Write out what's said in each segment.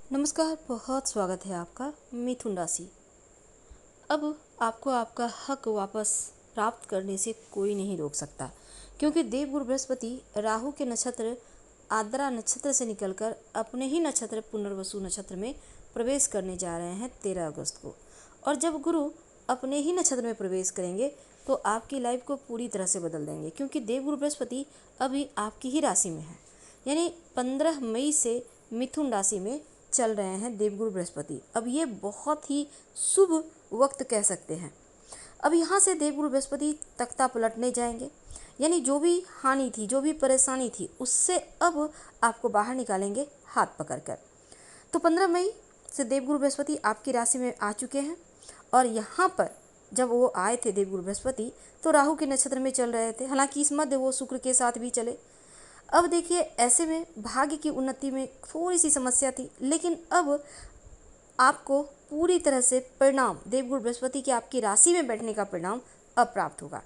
नमस्कार, बहुत स्वागत है आपका मिथुन राशि। अब आपको आपका हक वापस प्राप्त करने से कोई नहीं रोक सकता, क्योंकि देवगुरु बृहस्पति राहु के नक्षत्र आद्रा नक्षत्र से निकलकर अपने ही नक्षत्र पुनर्वसु नक्षत्र में प्रवेश करने जा रहे हैं 13 अगस्त को। और जब गुरु अपने ही नक्षत्र में प्रवेश करेंगे तो आपकी लाइफ को पूरी तरह से बदल देंगे, क्योंकि देवगुरु बृहस्पति अभी आपकी ही राशि में है। यानी 15 मई से मिथुन राशि में चल रहे हैं देवगुरु बृहस्पति। अब ये बहुत ही शुभ वक्त कह सकते हैं। अब यहाँ से देवगुरु बृहस्पति तख्ता पलटने जाएंगे, यानी जो भी हानि थी, जो भी परेशानी थी, उससे अब आपको बाहर निकालेंगे हाथ पकड़कर। तो 15 मई से देवगुरु बृहस्पति आपकी राशि में आ चुके हैं। और यहाँ पर जब वो आए थे देवगुरु बृहस्पति तो राहु के नक्षत्र में चल रहे थे। हालांकि इस मध्य वो शुक्र के साथ भी चले। अब देखिए, ऐसे में भाग्य की उन्नति में थोड़ी सी समस्या थी, लेकिन अब आपको पूरी तरह से परिणाम देवगुरु बृहस्पति के आपकी राशि में बैठने का परिणाम अब प्राप्त होगा।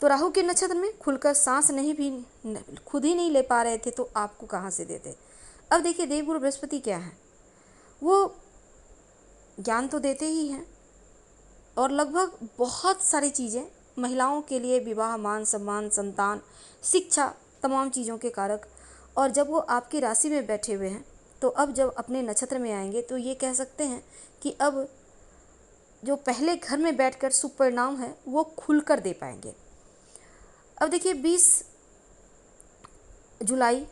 तो राहु के नक्षत्र में खुलकर सांस खुद ही नहीं ले पा रहे थे तो आपको कहाँ से देते। अब देखिए, देवगुरु बृहस्पति क्या है, वो ज्ञान तो देते ही हैं और लगभग बहुत सारी चीज़ें महिलाओं के लिए, विवाह, मान सम्मान, संतान, शिक्षा, तमाम चीज़ों के कारक। और जब वो आपकी राशि में बैठे हुए हैं तो अब जब अपने नक्षत्र में आएंगे तो ये कह सकते हैं कि अब जो पहले घर में बैठकर शुभ परिणाम है वो खुलकर दे पाएंगे। अब देखिए, 20 जुलाई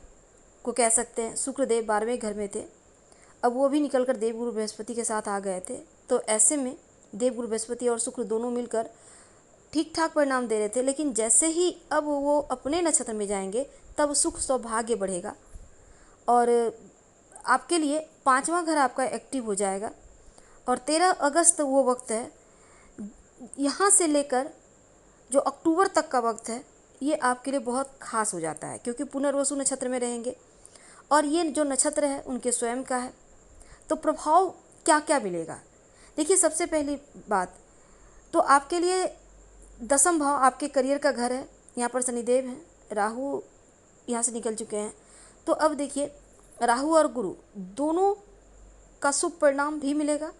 को कह सकते हैं शुक्रदेव 12वें घर में थे। अब वो भी निकलकर देवगुरु बृहस्पति के साथ आ गए थे। तो ऐसे में देवगुरु बृहस्पति और शुक्र दोनों मिलकर ठीक ठाक परिणाम दे रहे थे, लेकिन जैसे ही अब वो अपने नक्षत्र में जाएंगे तब सुख सौभाग्य बढ़ेगा और आपके लिए 5वां घर आपका एक्टिव हो जाएगा। और 13 अगस्त वो वक्त है, यहाँ से लेकर जो अक्टूबर तक का वक्त है ये आपके लिए बहुत खास हो जाता है, क्योंकि पुनर्वसु नक्षत्र में रहेंगे और ये जो नक्षत्र है उनके स्वयं का है। तो प्रभाव क्या क्या मिलेगा, देखिए, सबसे पहली बात तो आपके लिए 10वां भाव आपके करियर का घर है। यहाँ पर शनिदेव हैं, राहु यहाँ से निकल चुके हैं। तो अब देखिए, राहु और गुरु दोनों का शुभ परिणाम भी मिलेगा।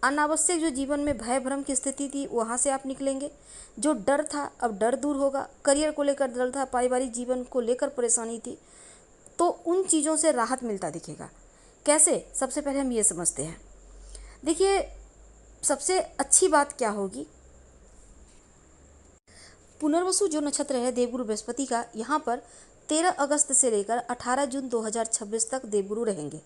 अनावश्यक जो जीवन में भय भ्रम की स्थिति थी वहाँ से आप निकलेंगे। जो डर था अब डर दूर होगा। करियर को लेकर डर था, पारिवारिक जीवन को लेकर परेशानी थी, तो उन चीज़ों से राहत मिलता दिखेगा। कैसे, सबसे पहले हम ये समझते हैं। देखिए, सबसे अच्छी बात क्या होगी, पुनर्वसु जो नक्षत्र है देवगुरु बृहस्पति का, यहाँ पर 13 अगस्त से लेकर 18 जून 2026 तक देवगुरु रहेंगे।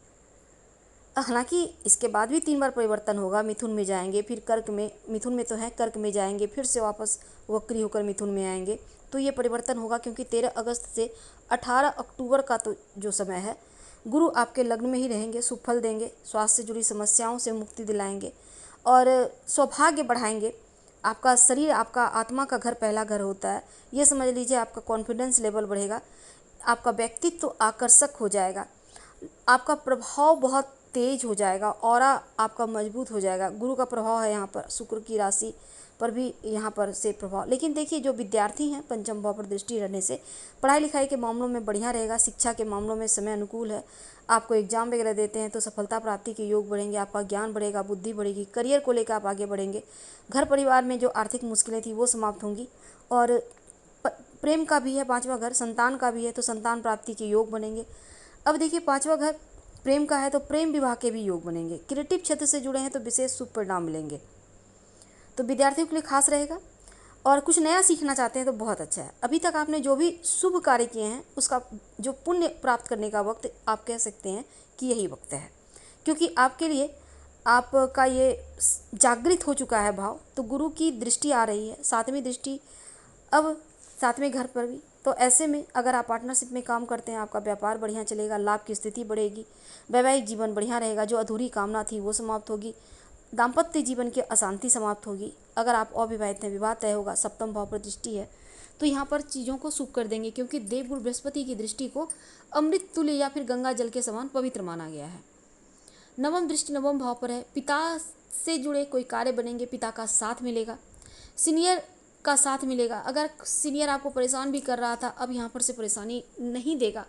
हालांकि इसके बाद भी 3 बार परिवर्तन होगा। मिथुन में जाएंगे, फिर कर्क में, मिथुन में तो है, कर्क में जाएंगे, फिर से वापस वक्री होकर मिथुन में आएंगे। तो ये परिवर्तन होगा, क्योंकि 13 अगस्त से 18 अक्टूबर का तो जो समय है, गुरु आपके लग्न में ही रहेंगे, शुभ फल देंगे, स्वास्थ्य से जुड़ी समस्याओं से मुक्ति दिलाएंगे और सौभाग्य बढ़ाएंगे। आपका शरीर, आपका आत्मा का घर पहला घर होता है, ये समझ लीजिए। आपका कॉन्फिडेंस लेवल बढ़ेगा, आपका व्यक्तित्व आकर्षक हो जाएगा, आपका प्रभाव बहुत तेज हो जाएगा, ऑरा आपका मजबूत हो जाएगा। गुरु का प्रभाव है यहाँ पर, शुक्र की राशि पर भी यहाँ पर से प्रभाव। लेकिन देखिए, जो विद्यार्थी हैं, पंचम भाव पर दृष्टि रहने से पढ़ाई लिखाई के मामलों में बढ़िया रहेगा। शिक्षा के मामलों में समय अनुकूल है। आपको एग्जाम वगैरह देते हैं तो सफलता प्राप्ति के योग बढ़ेंगे, आपका ज्ञान बढ़ेगा, बुद्धि बढ़ेगी, करियर को लेकर आप आगे बढ़ेंगे। घर परिवार में जो आर्थिक मुश्किलें थी वो समाप्त होंगी। और प्रेम का भी है 5वां घर, संतान का भी है, तो संतान प्राप्ति के योग बनेंगे। अब देखिए, 5वां घर प्रेम का है तो प्रेम विवाह के भी योग बनेंगे। क्रिएटिव क्षेत्र से जुड़े हैं तो विशेष शुभ परिणाम मिलेंगे। तो विद्यार्थियों के लिए खास रहेगा। और कुछ नया सीखना चाहते हैं तो बहुत अच्छा है। अभी तक आपने जो भी शुभ कार्य किए हैं उसका जो पुण्य प्राप्त करने का वक्त, आप कह सकते हैं कि यही वक्त है, क्योंकि आपके लिए आपका ये जागृत हो चुका है भाव। तो गुरु की दृष्टि आ रही है, 7वीं दृष्टि अब 7वें घर पर भी। तो ऐसे में अगर आप पार्टनरशिप में काम करते हैं, आपका व्यापार बढ़िया चलेगा, लाभ की स्थिति बढ़ेगी, वैवाहिक जीवन बढ़िया रहेगा, जो अधूरी कामना थी वो समाप्त होगी, दाम्पत्य जीवन की अशांति समाप्त होगी। अगर आप अविवाहित हैं, विवाह तय होगा। 7वां भाव पर दृष्टि है तो यहाँ पर चीज़ों को शुभ कर देंगे, क्योंकि देवगुरु बृहस्पति की दृष्टि को अमृत तुल्य या फिर गंगा जल के समान पवित्र माना गया है। 9वीं दृष्टि 9वें भाव पर है। पिता से जुड़े कोई कार्य बनेंगे, पिता का साथ मिलेगा, सीनियर का साथ मिलेगा। अगर सीनियर आपको परेशान भी कर रहा था, अब यहाँ पर से परेशानी नहीं देगा।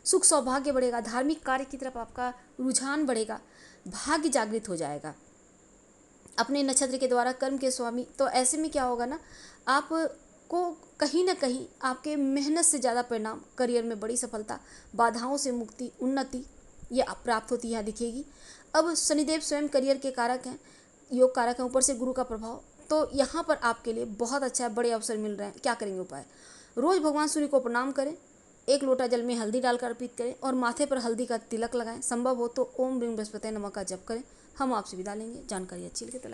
सुख सौभाग्य बढ़ेगा, धार्मिक कार्य की तरफ आपका रुझान बढ़ेगा, भाग्य जागृत हो जाएगा अपने नक्षत्र के द्वारा, कर्म के स्वामी। तो ऐसे में क्या होगा ना, आपको कहीं ना कहीं आपके मेहनत से ज़्यादा परिणाम, करियर में बड़ी सफलता, बाधाओं से मुक्ति, उन्नति ये प्राप्त होती यहाँ दिखेगी। अब शनिदेव स्वयं करियर के कारक हैं, योग कारक हैं, ऊपर से गुरु का प्रभाव, तो यहाँ पर आपके लिए बहुत अच्छा है, बड़े अवसर मिल रहे हैं। क्या करेंगे उपाय? रोज़ भगवान सूर्य को प्रणाम करें, 1 लोटा जल में हल्दी डालकर अर्पित करें और माथे पर हल्दी का तिलक लगाएं। संभव हो तो ओम ह्रीं बृहस्पति नमः का जप करें। हम आपसे विदा लेंगे। जानकारी अच्छी लगे तो